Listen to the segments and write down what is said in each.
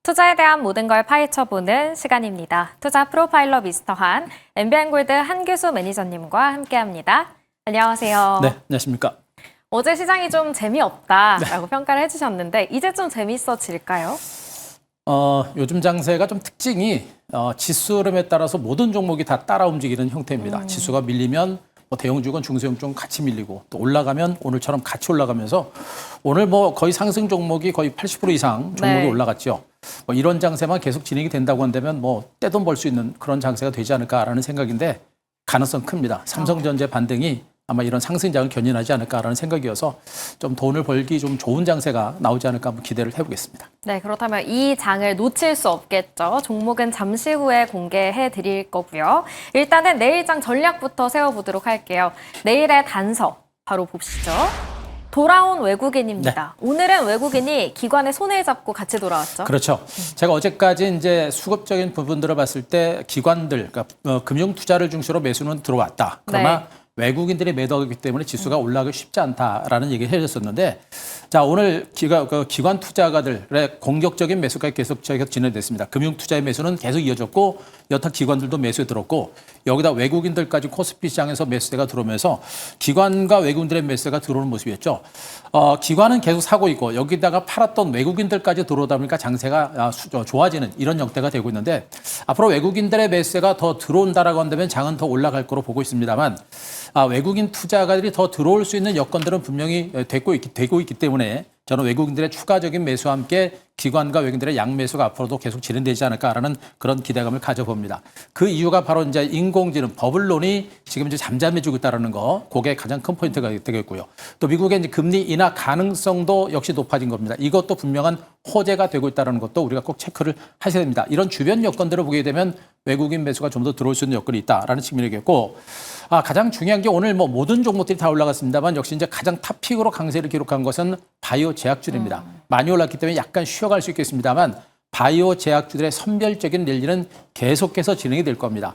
투자에 대한 모든 걸 파헤쳐보는 시간입니다. 투자 프로파일러 미스터 한, MBN골드 한규수 매니저님과 함께합니다. 안녕하세요. 네, 안녕하십니까. 어제 시장이 좀 재미없다라고 평가를 해주셨는데 이제 좀 재미있어질까요? 요즘 장세가 좀 특징이 지수 흐름에 따라서 모든 종목이 다 따라 움직이는 형태입니다. 지수가 밀리면 뭐 대형주건 중소형주건 같이 밀리고 또 올라가면 오늘처럼 같이 올라가면서 오늘 뭐 거의 상승 종목이 거의 80% 이상 종목이 네. 올라갔죠. 뭐 이런 장세만 계속 진행이 된다고 한다면 뭐 떼돈 벌 수 있는 그런 장세가 되지 않을까라는 생각인데 가능성 큽니다. 삼성전자 반등이 아마 이런 상승장을 견인하지 않을까라는 생각이어서 좀 돈을 벌기 좀 좋은 장세가 나오지 않을까 한번 기대를 해보겠습니다. 네, 그렇다면 이 장을 놓칠 수 없겠죠. 종목은 잠시 후에 공개해 드릴 거고요. 일단은 내일장 전략부터 세워보도록 할게요. 내일의 단서 바로 봅시죠. 돌아온 외국인입니다. 네. 오늘은 외국인이 기관의 손을 잡고 같이 돌아왔죠. 그렇죠. 제가 어제까지 이제 수급적인 부분들을 봤을 때 기관들, 그러니까 금융 투자를 중심으로 매수는 들어왔다. 그러나 외국인들이 매도하기 때문에 지수가 올라가기 쉽지 않다라는 얘기를 해줬었는데, 자 오늘 기관 투자가들의 공격적인 매수가 계속 진행됐습니다. 금융 투자의 매수는 계속 이어졌고 여타 기관들도 매수에 들었고 여기다 외국인들까지 코스피 시장에서 매수세가 들어오면서 기관과 외국인들의 매수세가 들어오는 모습이었죠. 기관은 계속 사고 있고 여기다가 팔았던 외국인들까지 들어오다 보니까 장세가 좋아지는 이런 형태가 되고 있는데 앞으로 외국인들의 매수세가 더 들어온다라고 한다면 장은 더 올라갈 거로 보고 있습니다만 외국인 투자가들이 더 들어올 수 있는 여건들은 분명히 되고 있기 때문에 저는 외국인들의 추가적인 매수와 함께 기관과 외국인들의 양매수가 앞으로도 계속 진행되지 않을까라는 그런 기대감을 가져봅니다. 그 이유가 바로 이제 인공지능 버블론이 지금 이제 잠잠해지고 있다는 거, 그게 가장 큰 포인트가 되겠고요. 또 미국의 이제 금리 인하 가능성도 역시 높아진 겁니다. 이것도 분명한 호재가 되고 있다는 것도 우리가 꼭 체크를 하셔야 됩니다. 이런 주변 여건들을 보게 되면 외국인 매수가 좀 더 들어올 수 있는 여건이 있다라는 측면이겠고, 가장 중요한 게 오늘 뭐 모든 종목들이 다 올라갔습니다만 역시 이제 가장 탑픽으로 강세를 기록한 것은 바이오 제약주입니다. 많이 올랐기 때문에 약간 쉬어갈 수 있겠습니다만 바이오 제약주들의 선별적인 랠리는 계속해서 진행이 될 겁니다.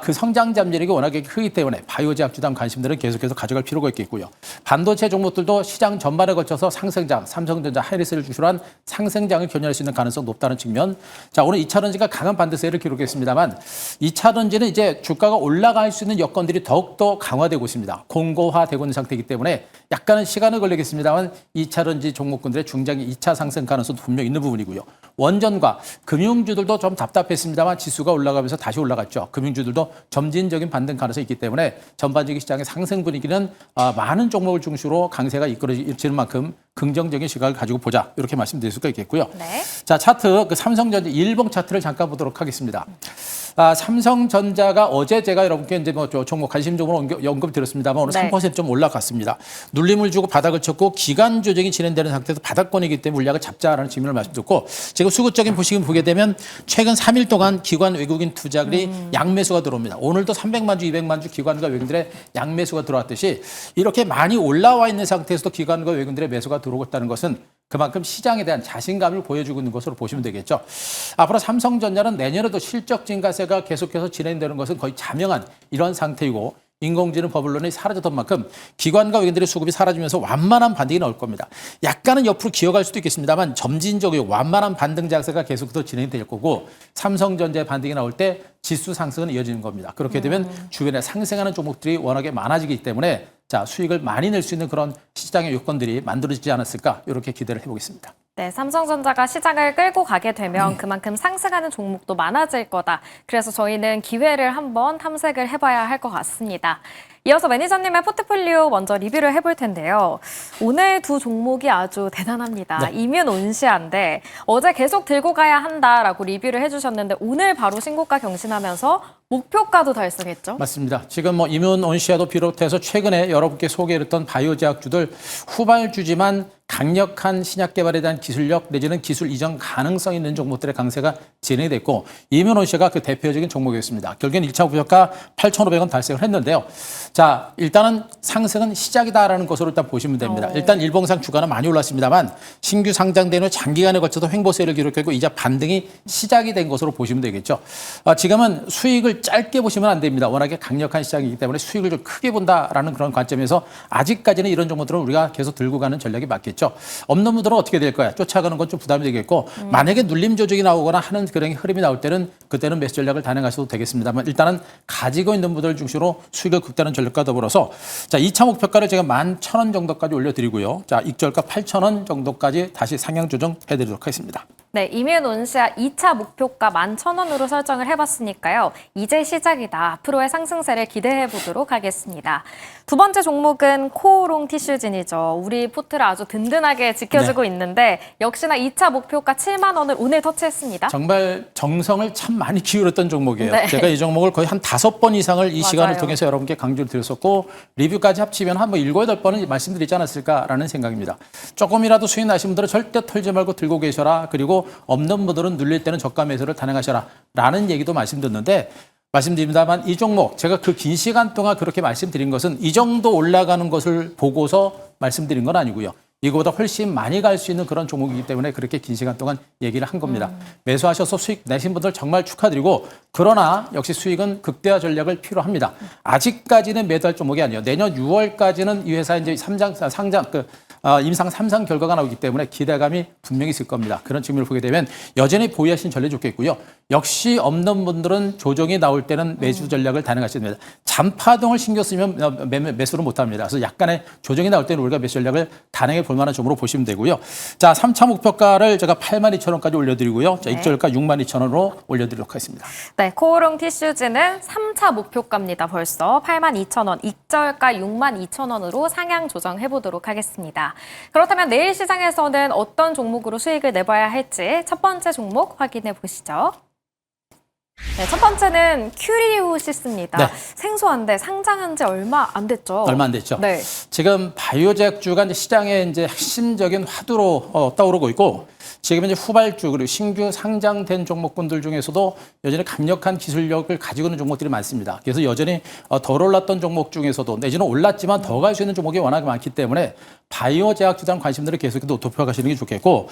그 성장 잠재력이 워낙에 크기 때문에 바이오 제약주단 관심들은 계속해서 가져갈 필요가 있겠고요. 반도체 종목들도 시장 전반에 거쳐서 상승장, 삼성전자, 하이닉스를 주시로 한 상승장을 견인할 수 있는 가능성 높다는 측면. 자, 오늘 2차전지가 강한 반등세를 기록했습니다만 2차전지는 이제 주가가 올라갈 수 있는 여건들이 더욱더 강화되고 있습니다. 공고화되고 있는 상태이기 때문에 약간은 시간은 걸리겠습니다만 2차전지 종목군들의 중장기 2차 상승 가능성도 분명히 있는 부분이고요. 원전과 금융주들도 좀 답답했습니다만 지수가 올라가면서 다시 올라갔죠. 금융주들도 점진적인 반등 가능성이 있기 때문에 전반적인 시장의 상승 분위기는 많은 종목을 중심으로 강세가 이끌어지는 만큼 긍정적인 시각을 가지고 보자. 이렇게 말씀드릴 수가 있겠고요. 네. 자, 차트, 삼성전자 일봉 차트를 잠깐 보도록 하겠습니다. 삼성전자가 어제 제가 여러분께 이제 뭐 종목 관심종으로 언급드렸습니다만 오늘 3% 좀 올라갔습니다. 눌림을 주고 바닥을 쳤고 기간 조정이 진행되는 상태에서 바닥권이기 때문에 물량을 잡자라는 측면을 말씀드렸고 지금 수급적인 보시면 보게 되면 최근 3일 동안 기관 외국인 투자들이 양매수가 들어옵니다. 오늘도 300만 주, 200만 주 기관과 외국인들의 양매수가 들어왔듯이 이렇게 많이 올라와 있는 상태에서도 기관과 외국인들의 매수가 들어오고 있다는 것은 그만큼 시장에 대한 자신감을 보여주고 있는 것으로 보시면 되겠죠. 앞으로 삼성전자는 내년에도 실적 증가세가 계속해서 진행되는 것은 거의 자명한 이런 상태이고 인공지능 버블론이 사라졌던 만큼 기관과 외국인들의 수급이 사라지면서 완만한 반등이 나올 겁니다. 약간은 옆으로 기어갈 수도 있겠습니다만 점진적이고 완만한 반등 장세가 계속해서 진행될 거고 삼성전자의 반등이 나올 때 지수 상승은 이어지는 겁니다. 그렇게 되면 주변에 상승하는 종목들이 워낙에 많아지기 때문에 자 수익을 많이 낼 수 있는 그런 시장의 요건들이 만들어지지 않았을까 이렇게 기대를 해보겠습니다. 네, 삼성전자가 시장을 끌고 가게 되면 그만큼 상승하는 종목도 많아질 거다. 그래서 저희는 기회를 한번 탐색을 해봐야 할 것 같습니다. 이어서 매니저님의 포트폴리오 먼저 리뷰를 해볼 텐데요. 오늘 두 종목이 아주 대단합니다. 이뮨 온시아인데 어제 계속 들고 가야 한다라고 리뷰를 해주셨는데 오늘 바로 신고가 경신하면서 목표가도 달성했죠? 맞습니다. 지금 뭐 이뮨 온시아도 비롯해서 최근에 여러분께 소개했던 바이오 제약주들 후발주지만 강력한 신약 개발에 대한 기술력 내지는 기술 이전 가능성 있는 종목들의 강세가 진행이 됐고 이뮨 온시아가 그 대표적인 종목이었습니다. 결국엔 1차 목표가 8,500원 달성을 했는데요. 자, 일단은 상승은 시작이다라는 것으로 일단 보시면 됩니다. 일단 일봉상 주가는 많이 올랐습니다만 신규 상장된 후 장기간에 걸쳐서 횡보세를 기록했고 이제 반등이 시작이 된 것으로 보시면 되겠죠. 지금은 수익을 짧게 보시면 안 됩니다. 워낙에 강력한 시장이기 때문에 수익을 좀 크게 본다라는 그런 관점에서 아직까지는 이런 종목들은 우리가 계속 들고 가는 전략이 맞겠죠. 되겠죠. 없는 분들은 어떻게 될 거야? 쫓아가는 건 좀 부담이 되겠고 만약에 눌림 조정이 나오거나 하는 그런 흐름이 나올 때는 그때는 매수 전략을 단행하셔도 되겠습니다만 일단은 가지고 있는 분들 중심으로 수익을 극대화하는 전략과 더불어서 자 2차 목표가를 제가 11,000원 정도까지 올려드리고요. 자 익절가 8,000원 정도까지 다시 상향 조정해드리도록 하겠습니다. 네, 이뮤논시아 2차 목표가 11,000원으로 설정을 해봤으니까요. 이제 시작이다. 앞으로의 상승세를 기대해 보도록 하겠습니다. 두 번째 종목은 코오롱 티슈진이죠. 우리 포트를 아주 든든하게 지켜주고 있는데 역시나 2차 목표가 7만 원을 오늘 터치했습니다. 정말 정성을 참 많이 기울였던 종목이에요. 네. 제가 이 종목을 거의 한 5번 이상을 이 맞아요. 시간을 통해서 여러분께 강조를 드렸었고 리뷰까지 합치면 한 7, 8번은 말씀드리지 않았을까라는 생각입니다. 조금이라도 수익 나신 분들은 절대 털지 말고 들고 계셔라. 그리고 없는 분들은 눌릴 때는 저가 매수를 단행하셔라. 라는 얘기도 말씀드렸는데 말씀드립니다만 이 종목 제가 그 긴 시간 동안 그렇게 말씀드린 것은 이 정도 올라가는 것을 보고서 말씀드린 건 아니고요. 이거보다 훨씬 많이 갈 수 있는 그런 종목이기 때문에 그렇게 긴 시간 동안 얘기를 한 겁니다. 매수하셔서 수익 내신 분들 정말 축하드리고 그러나 역시 수익은 극대화 전략을 필요합니다. 아직까지는 매도할 종목이 아니에요. 내년 6월까지는 이 회사 이제 임상 3상 결과가 나오기 때문에 기대감이 분명히 있을 겁니다. 그런 측면을 보게 되면 여전히 보유하신 전략이 좋겠고요. 역시 없는 분들은 조정이 나올 때는 매수 전략을 단행하셔야 됩니다. 잔파동을 신경 쓰면 매수를 못합니다. 그래서 약간의 조정이 나올 때는 우리가 매수 전략을 단행해 볼 만한 종목으로 보시면 되고요. 자, 3차 목표가를 제가 82,000원까지 올려드리고요. 자, 익절가 62,000원으로 올려드리도록 하겠습니다. 네, 코오롱 티슈즈는 3차 목표가입니다. 벌써 82,000원, 익절가 62,000원으로 상향 조정해 보도록 하겠습니다. 그렇다면 내일 시장에서는 어떤 종목으로 수익을 내봐야 할지 첫 번째 종목 확인해 보시죠. 네, 첫 번째는 큐리오시스입니다. 네. 생소한데 상장한 지 얼마 안 됐죠? 얼마 안 됐죠. 네. 지금 바이오제약주가 이제 시장의 이제 핵심적인 화두로 떠오르고 있고 지금 이제 후발주 그리고 신규 상장된 종목군들 중에서도 여전히 강력한 기술력을 가지고 있는 종목들이 많습니다. 그래서 여전히 덜 올랐던 종목 중에서도 내지는 올랐지만 더 갈 수 있는 종목이 워낙 많기 때문에 바이오제약주에 대한 관심들을 계속해서 높여가시는 게 좋겠고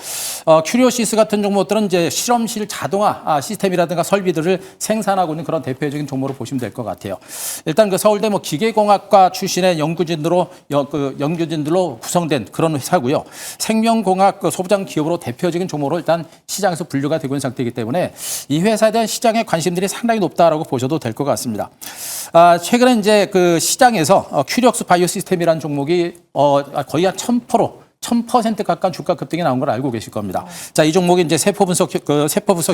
큐리오시스 같은 종목들은 이제 실험실 자동화 시스템이라든가 설비들을 생산하고 있는 그런 대표적인 종목으로 보시면 될 것 같아요. 일단 그 서울대 기계공학과 출신의 연구진들로 구성된 그런 회사고요. 생명공학 소부장 기업으로 대표적인 종목으로 일단 시장에서 분류가 되고 있는 상태이기 때문에 이 회사에 대한 시장의 관심들이 상당히 높다라고 보셔도 될 것 같습니다. 최근에 이제 그 시장에서 큐리옥스 바이오 시스템이라는 종목이 거의 한 1000% 가까운 주가 급등이 나온 걸 알고 계실 겁니다. 자, 이 종목이 이제 세포 분석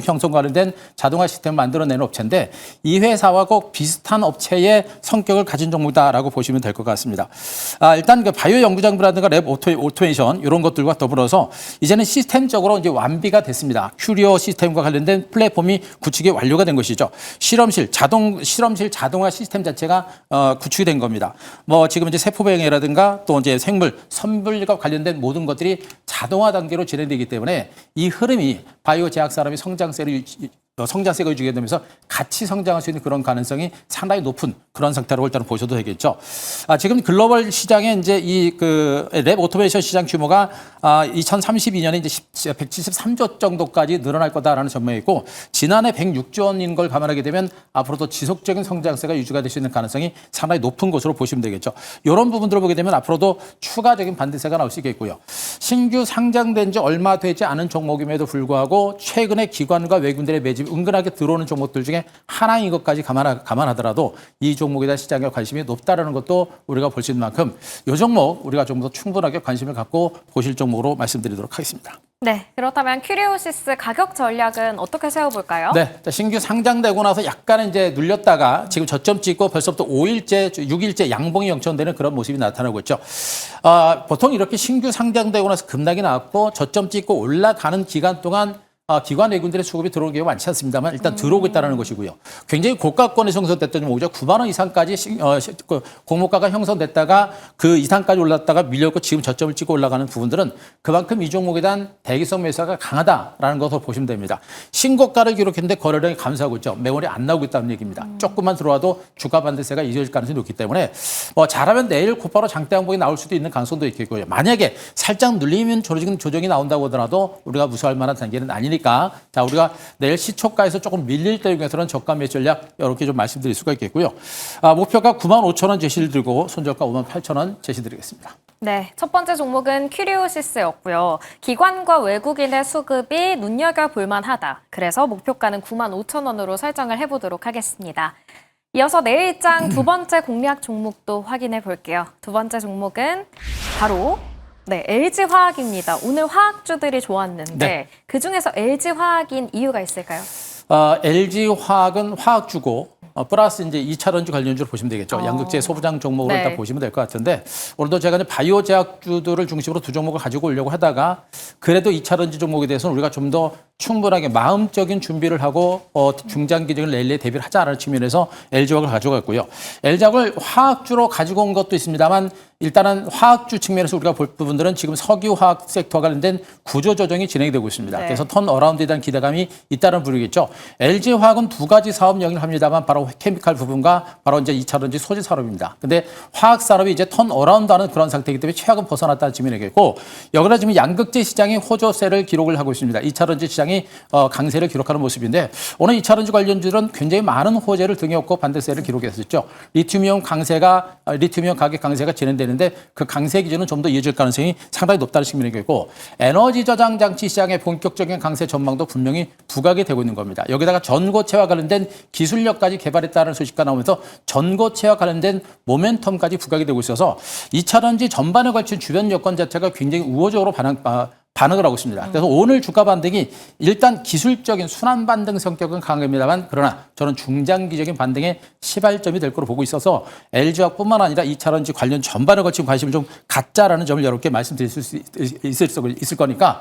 형성 관련된 자동화 시스템을 만들어내는 업체인데 이 회사와 꼭 비슷한 업체의 성격을 가진 종목이다라고 보시면 될 것 같습니다. 일단 그 바이오 연구장비라든가 랩 오토메이션 이런 것들과 더불어서 이제는 시스템적으로 이제 완비가 됐습니다. 큐리오 시스템과 관련된 플랫폼이 구축이 완료가 된 것이죠. 실험실 자동화 시스템 자체가 구축이 된 겁니다. 뭐 지금 이제 세포 배양이라든가 또 이제 생물 선별과 관련된 모든 것들이 자동화 단계로 진행되기 때문에 이 흐름이 바이오 제약 산업이 성장세가 유지가 되면서 같이 성장할 수 있는 그런 가능성이 상당히 높은 그런 상태라고 일단 보셔도 되겠죠. 지금 글로벌 시장에 이제 이 그 랩 오토메이션 시장 규모가 2032년에 이제 173조 정도까지 늘어날 거다라는 전망이 있고 지난해 106조 원인 걸 감안하게 되면 앞으로도 지속적인 성장세가 유지가 될 수 있는 가능성이 상당히 높은 것으로 보시면 되겠죠. 이런 부분들을 보게 되면 앞으로도 추가적인 반등세가 나올 수 있겠고요. 신규 상장된 지 얼마 되지 않은 종목임에도 불구하고 최근에 기관과 외국인들의 매집이 은근하게 들어오는 종목들 중에 하나인 것까지 감안하더라도 이 종목에 대한 시장의 관심이 높다라는 것도 우리가 볼 수 있는 만큼 이 종목 우리가 좀 더 충분하게 관심을 갖고 보실 종목으로 말씀드리도록 하겠습니다. 네, 그렇다면 큐리오시스 가격 전략은 어떻게 세워볼까요? 네, 신규 상장되고 나서 약간 이제 눌렸다가 지금 저점 찍고 벌써부터 6일째 양봉이 형성되는 그런 모습이 나타나고 있죠. 보통 이렇게 신규 상장되고 나서 급락이 나왔고 저점 찍고 올라가는 기간 동안 기관 외국인들의 수급이 들어오는 경우가 많지 않습니다만 일단 들어오고 있다는 것이고요. 굉장히 고가권에 형성됐던 종목이죠. 9만 원 이상까지 공모가가 형성됐다가 그 이상까지 올랐다가 밀렸고 지금 저점을 찍고 올라가는 부분들은 그만큼 이 종목에 대한 대기성 매수가 강하다라는 것으로 보시면 됩니다. 신고가를 기록했는데 거래량이 감소하고 있죠. 매물이 안 나오고 있다는 얘기입니다. 조금만 들어와도 주가 반등세가 이어질 가능성이 높기 때문에 잘하면 내일 곧바로 장대 항복이 나올 수도 있는 가능성도 있겠고요. 만약에 살짝 눌리면 조정이 나온다고 하더라도 우리가 무서워할 만한 단계는 아니기 되니까 자 우리가 내일 시초가에서 조금 밀릴 때 중에서는 저가 매수 전략 이렇게 좀 말씀드릴 수가 있겠고요. 목표가 95,000원 제시를 들고 손절가 58,000원 제시드리겠습니다. 네, 첫 번째 종목은 큐리오시스였고요. 기관과 외국인의 수급이 눈여겨볼 만하다. 그래서 목표가는 95,000원으로 설정을 해보도록 하겠습니다. 이어서 내일 입장 두 번째 공략 종목도 확인해 볼게요. 두 번째 종목은 바로 LG화학입니다. 오늘 화학주들이 좋았는데 네. 그중에서 LG화학인 이유가 있을까요? LG화학은 화학주고 플러스 이제 2차전지 관련주를 보시면 되겠죠. 양극재 소부장 종목을 네. 일단 보시면 될 것 같은데 오늘도 제가 이제 바이오 제약주들을 중심으로 두 종목을 가지고 오려고 하다가 그래도 2차전지 종목에 대해서는 우리가 좀 더 충분하게 마음적인 준비를 하고 중장기적인 랠리에 대비를 하자라는 측면에서 LG화학을 가져갔고요. LG화학을 화학주로 가지고 온 것도 있습니다만 일단은 화학주 측면에서 우리가 볼 부분들은 지금 석유화학 섹터와 관련된 구조 조정이 진행이 되고 있습니다. 네. 그래서 턴어라운드에 대한 기대감이 있다는 부분이겠죠. LG화학은 두 가지 사업 영위를 합니다만 바로 케미칼 부분과 바로 이제 2차전지 소재 산업입니다. 근데 화학 산업이 이제 턴어라운드하는 그런 상태이기 때문에 최악은 벗어났다는 측면이겠고 여기다 지금 양극재 시장이 호조세를 기록을 하고 있습니다. 2차전지 시장이 강세를 기록하는 모습인데 오늘 2차전지 관련주들은 굉장히 많은 호재를 등에 업고 반대세를 기록했었죠. 리튬이온 가격 강세가 진행되는데 그 강세 기준은 좀 더 이어질 가능성이 상당히 높다는 측면이겠고 에너지 저장 장치 시장의 본격적인 강세 전망도 분명히 부각이 되고 있는 겁니다. 여기다가 전고체와 관련된 기술력까지 개발했다는 소식가 나오면서 전고체와 관련된 모멘텀까지 부각이 되고 있어서 2차전지 전반에 걸친 주변 여건 자체가 굉장히 우호적으로 반응을 하고 있습니다. 그래서 오늘 주가 반등이 일단 기술적인 순환 반등 성격은 강합니다만 그러나 저는 중장기적인 반등의 시발점이 될 거로 보고 있어서 LG화학뿐만 아니라 2차전지 관련 전반에 걸친 관심을 좀 갖자라는 점을 여러분께 말씀드릴 수 있을 거니까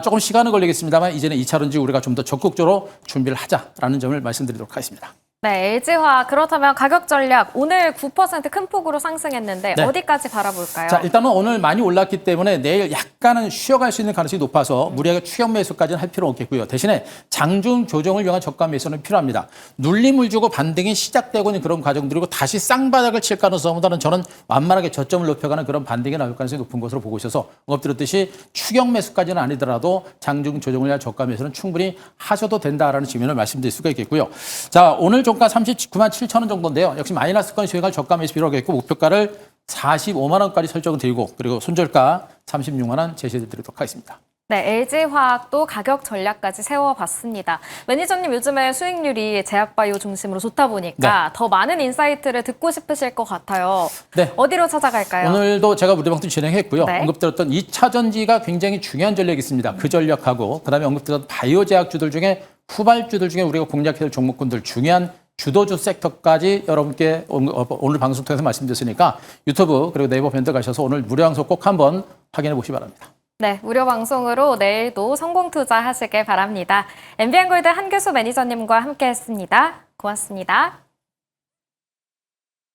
조금 시간은 걸리겠습니다만 이제는 2차전지 우리가 좀 더 적극적으로 준비를 하자라는 점을 말씀드리도록 하겠습니다. 네, LG화학 그렇다면 가격 전략 오늘 9% 큰 폭으로 상승했는데 네. 어디까지 바라볼까요? 자, 일단은 오늘 많이 올랐기 때문에 내일 약간은 쉬어갈 수 있는 가능성이 높아서 무리하게 추격 매수까지는 할 필요는 없겠고요. 대신에 장중 조정을 위한 저가 매수는 필요합니다. 눌림을 주고 반등이 시작되고 있는 그런 과정들이고 다시 쌍바닥을 칠 가능성보다는 저는 완만하게 저점을 높여가는 그런 반등이 나올 가능성이 높은 것으로 보고 있어서 언급드렸듯이 추격 매수까지는 아니더라도 장중 조정을 위한 저가 매수는 충분히 하셔도 된다라는 측면을 말씀드릴 수가 있겠고요. 자, 오늘 종가 397,000원 정도인데요. 역시 마이너스권 수익할 저가 매수 필요하겠고 목표가를 45만 원까지 설정을 드리고 그리고 손절가 36만 원 제시해드리도록 하겠습니다. 네, LG화학도 가격 전략까지 세워봤습니다. 매니저님 요즘에 수익률이 제약바이오 중심으로 좋다 보니까 더 많은 인사이트를 듣고 싶으실 것 같아요. 네. 어디로 찾아갈까요? 오늘도 제가 무료방송 진행했고요. 네. 언급드렸던 2차전지가 굉장히 중요한 전략이 있습니다. 그 전략하고 그다음에 언급드렸던 바이오 제약주들 중에 후발주들 중에 우리가 공략해야 될 종목군들 중요한 주도주 섹터까지 여러분께 오늘 방송 통해서 말씀드렸으니까 유튜브 그리고 네이버 밴드 가셔서 오늘 무료 방송 꼭 한번 확인해 보시기 바랍니다. 네, 무료 방송으로 내일도 성공 투자하시길 바랍니다. MBN골드 한규수 매니저님과 함께했습니다. 고맙습니다.